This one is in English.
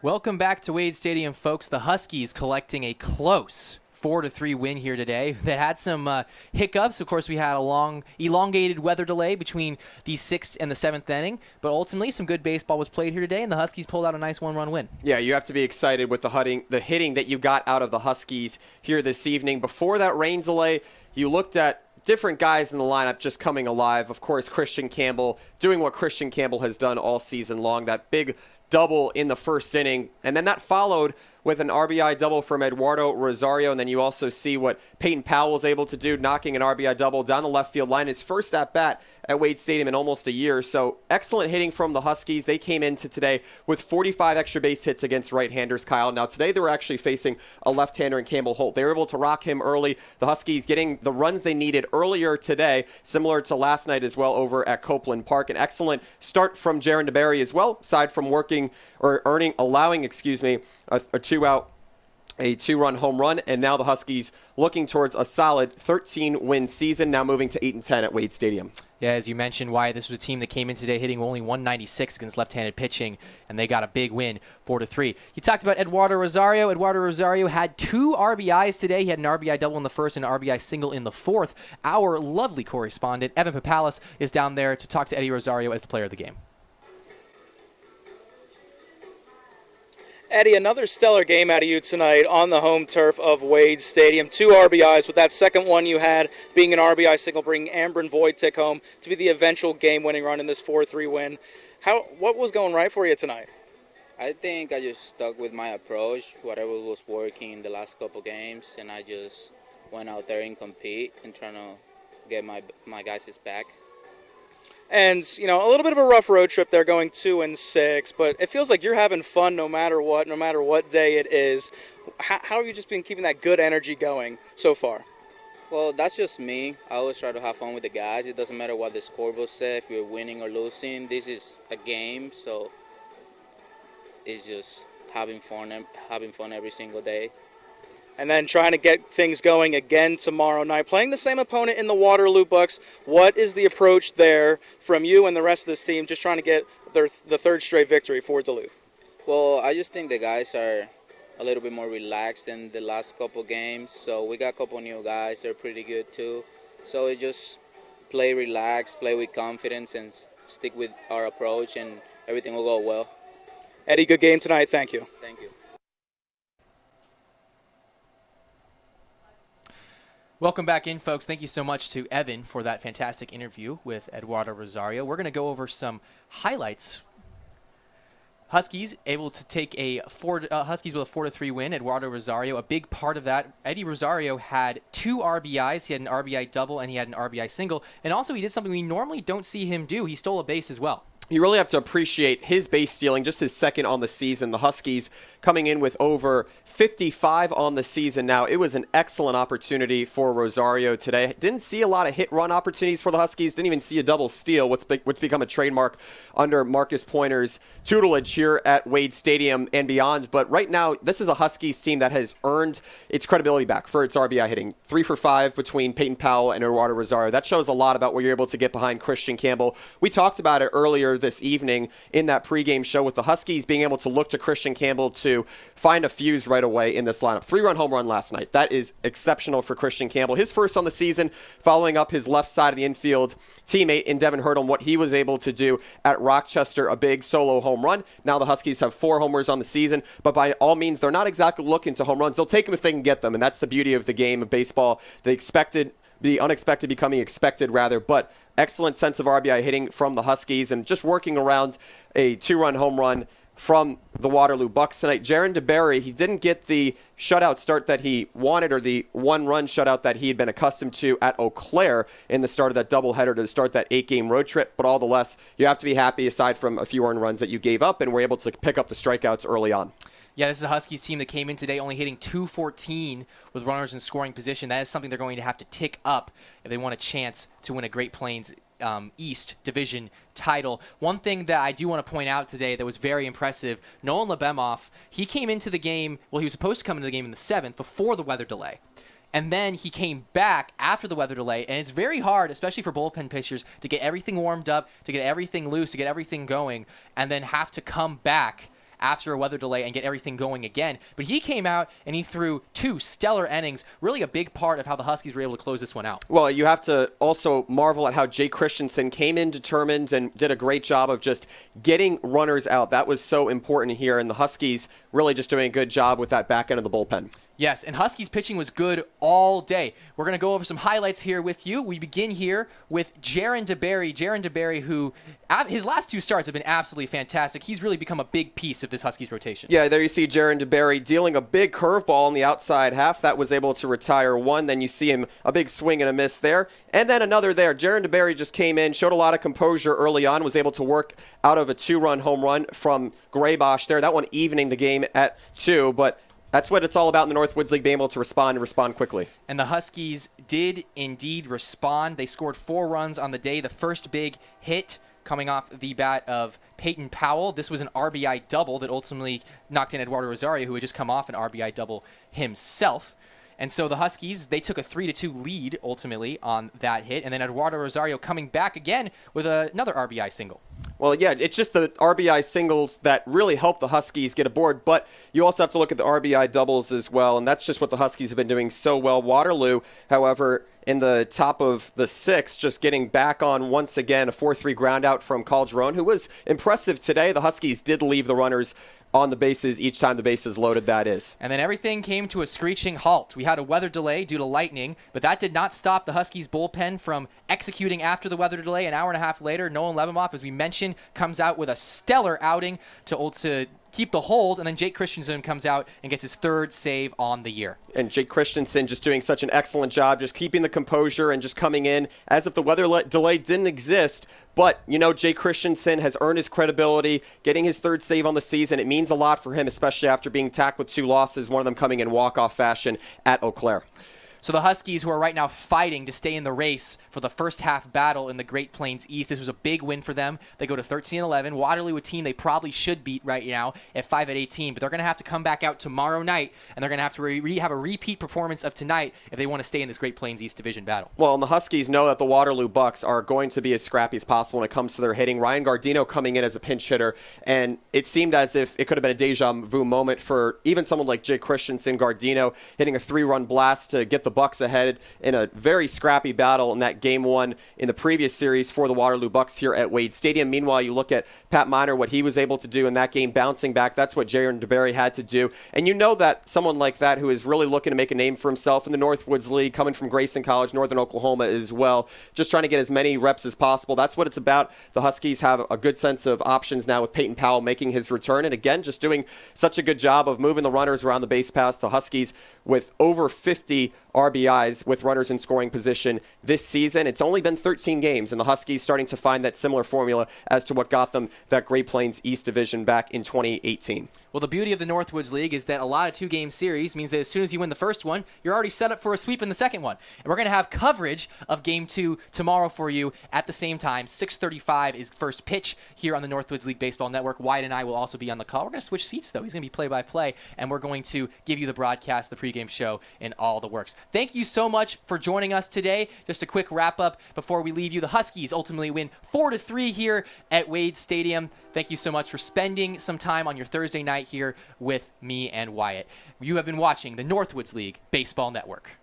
Welcome back to Wade Stadium, folks. The Huskies collecting a close 4-3 win here today. That had some hiccups. Of course, we had a long, elongated weather delay between the 6th and the 7th inning, but ultimately some good baseball was played here today, and the Huskies pulled out a nice one-run win. Yeah, you have to be excited with the hitting that you got out of the Huskies here this evening. Before that rain delay, you looked at different guys in the lineup just coming alive. Of course, Christian Campbell doing what Christian Campbell has done all season long, that big double in the first inning, and then that followed with an RBI double from Eduardo Rosario, and then you also see what Peyton Powell was able to do, knocking an RBI double down the left field line, his first at-bat at Wade Stadium in almost a year. So excellent hitting from the Huskies. They came into today with 45 extra base hits against right-handers, Kyle. Now today they were actually facing a left-hander in Campbell Holt. They were able to rock him early. The Huskies getting the runs they needed earlier today, similar to last night as well over at Copeland Park. An excellent start from Jaron DeBerry as well, aside from allowing a two-run home run, and now the Huskies looking towards a solid 13-win season, now moving to 8-10 at Wade Stadium. Yeah, as you mentioned, Wyatt, this was a team that came in today hitting only 196 against left-handed pitching, and they got a big win, 4-3. You talked about Eduardo Rosario. Eduardo Rosario had 2 RBIs today. He had an RBI double in the first and an RBI single in the fourth. Our lovely correspondent, Evan Papalis, is down there to talk to Eddie Rosario as the player of the game. Eddie, another stellar game out of you tonight on the home turf of Wade Stadium. 2 RBIs, with that second one you had being an RBI single, bringing Ambron Wojcik home to be the eventual game-winning run in this 4-3 win. What was going right for you tonight? I think I just stuck with my approach, whatever was working in the last couple games, and I just went out there and compete and trying to get my guys' back. And, a little bit of a rough road trip there going 2-6, but it feels like you're having fun no matter what day it is. How have you just been keeping that good energy going so far? Well, that's just me. I always try to have fun with the guys. It doesn't matter what the scoreboard says, if you're winning or losing. This is a game, so it's just having fun every single day. And then trying to get things going again tomorrow night, playing the same opponent in the Waterloo Bucks. What is the approach there from you and the rest of this team, just trying to get the third straight victory for Duluth? Well, I just think the guys are a little bit more relaxed than the last couple games. So we got a couple new guys. They're pretty good too. So it just play relaxed, play with confidence, and stick with our approach, and everything will go well. Eddie, good game tonight. Thank you. Thank you. Welcome back in, folks. Thank you so much to Evan for that fantastic interview with Eduardo Rosario. We're going to go over some highlights. Huskies able to take Huskies with a 4-3 win. Eduardo Rosario, a big part of that. Eddie Rosario had 2 RBIs. He had an RBI double and he had an RBI single. And also he did something we normally don't see him do. He stole a base as well. You really have to appreciate his base stealing, just his second on the season. The Huskies coming in with over 55 on the season now. It was an excellent opportunity for Rosario today. Didn't see a lot of hit-run opportunities for the Huskies. Didn't even see a double steal, what's become a trademark under Marcus Pointer's tutelage here at Wade Stadium and beyond. But right now, this is a Huskies team that has earned its credibility back for its RBI hitting. 3 for 5 between Peyton Powell and Eduardo Rosario. That shows a lot about what you're able to get behind Christian Campbell. We talked about it earlier this evening in that pregame show with the Huskies being able to look to Christian Campbell to find a fuse right away in this lineup. 3-run home run last night. That is exceptional for Christian Campbell. His first on the season, following up his left side of the infield teammate in Devin Hurdle, what he was able to do at Rochester, a big solo home run. Now the Huskies have 4 homers on the season, but by all means, they're not exactly looking to home runs. They'll take them if they can get them, and that's the beauty of the game of baseball. The unexpected becoming expected, rather, but excellent sense of RBI hitting from the Huskies and just working around a 2-run home run from the Waterloo Bucks tonight. Jaron DeBerry, he didn't get the shutout start that he wanted, or the 1-run shutout that he had been accustomed to at Eau Claire in the start of that doubleheader to start that 8-game road trip, but all the less, you have to be happy aside from a few earned runs that you gave up and were able to pick up the strikeouts early on. Yeah, this is a Huskies team that came in today only hitting .214 with runners in scoring position. That is something they're going to have to tick up if they want a chance to win a Great Plains East Division title. One thing that I do want to point out today that was very impressive, Nolan Lebemoff, he came into the game, well, he was supposed to come into the game in the 7th before the weather delay. And then he came back after the weather delay, and it's very hard, especially for bullpen pitchers, to get everything warmed up, to get everything loose, to get everything going, and then have to come back after a weather delay and get everything going again. But he came out and he threw 2 stellar innings, really a big part of how the Huskies were able to close this one out. Well, you have to also marvel at how Jake Christensen came in determined and did a great job of just getting runners out. That was so important here, and the Huskies really just doing a good job with that back end of the bullpen. Yes, and Huskies pitching was good all day. We're going to go over some highlights here with you. We begin here with Jaron DeBerry. Jaron DeBerry, who his last 2 starts have been absolutely fantastic. He's really become a big piece of this Huskies rotation. Yeah, there you see Jaron DeBerry dealing a big curveball in the outside half. That was able to retire 1. Then you see him a big swing and a miss there. And then another there. Jaron DeBerry just came in, showed a lot of composure early on, was able to work out of a 2-run home run from Graybosch there. That one evening the game at 2, but that's what it's all about in the Northwoods League, being able to respond quickly. And the Huskies did indeed respond. They scored 4 runs on the day. The first big hit coming off the bat of Peyton Powell. This was an RBI double that ultimately knocked in Eduardo Rosario, who had just come off an RBI double himself. And so the Huskies, they took a 3-2 lead ultimately on that hit. And then Eduardo Rosario coming back again with another RBI single. Well, yeah, it's just the RBI singles that really help the Huskies get aboard, but you also have to look at the RBI doubles as well, and that's just what the Huskies have been doing so well. Waterloo, however, in the top of the 6th, just getting back on once again, a 4-3 ground out from Calderon, who was impressive today. The Huskies did leave the runners on the bases each time the bases loaded, that is. And then everything came to a screeching halt. We had a weather delay due to lightning, but that did not stop the Huskies bullpen from executing after the weather delay. An hour and a half later, Nolan Lebemoff, as we mentioned, comes out with a stellar outing to keep the hold, and then Jake Christensen comes out and gets his 3rd save on the year. And Jake Christensen just doing such an excellent job, just keeping the composure and just coming in as if the weather delay didn't exist. But, you know, Jake Christensen has earned his credibility, getting his 3rd save on the season. It means a lot for him, especially after being tacked with 2 losses, one of them coming in walk-off fashion at Eau Claire. So the Huskies, who are right now fighting to stay in the race for the first half battle in the Great Plains East, this was a big win for them. They go to 13-11. Waterloo, a team they probably should beat right now at 5-18, but they're going to have to come back out tomorrow night, and they're going to have to have a repeat performance of tonight if they want to stay in this Great Plains East Division battle. Well, and the Huskies know that the Waterloo Bucks are going to be as scrappy as possible when it comes to their hitting. Ryan Gardino coming in as a pinch hitter, and it seemed as if it could have been a deja vu moment for even someone like Jake Christensen. Gardino hitting a 3-run blast to get the Bucks ahead in a very scrappy battle in that Game 1 in the previous series for the Waterloo Bucks here at Wade Stadium. Meanwhile, you look at Pat Miner, what he was able to do in that game, bouncing back. That's what Jaron DeBerry had to do. And you know that someone like that who is really looking to make a name for himself in the Northwoods League, coming from Grayson College, Northern Oklahoma as well, just trying to get as many reps as possible. That's what it's about. The Huskies have a good sense of options now with Peyton Powell making his return. And again, just doing such a good job of moving the runners around the base paths. The Huskies with over 50 RBIs with runners in scoring position this season. It's only been 13 games, and the Huskies starting to find that similar formula as to what got them that Great Plains East Division back in 2018. Well, the beauty of the Northwoods League is that a lot of 2-game series means that as soon as you win the first one, you're already set up for a sweep in the second one. And we're going to have coverage of Game 2 tomorrow for you at the same time. 6:35 is first pitch here on the Northwoods League Baseball Network. Wyatt and I will also be on the call. We're going to switch seats, though. He's going to be play-by-play, and we're going to give you the broadcast, the pregame show, and all the works. Thank you so much for joining us today. Just a quick wrap-up before we leave you. The Huskies ultimately win 4-3 here at Wade Stadium. Thank you so much for spending some time on your Thursday night here with me and Wyatt. You have been watching the Northwoods League Baseball Network.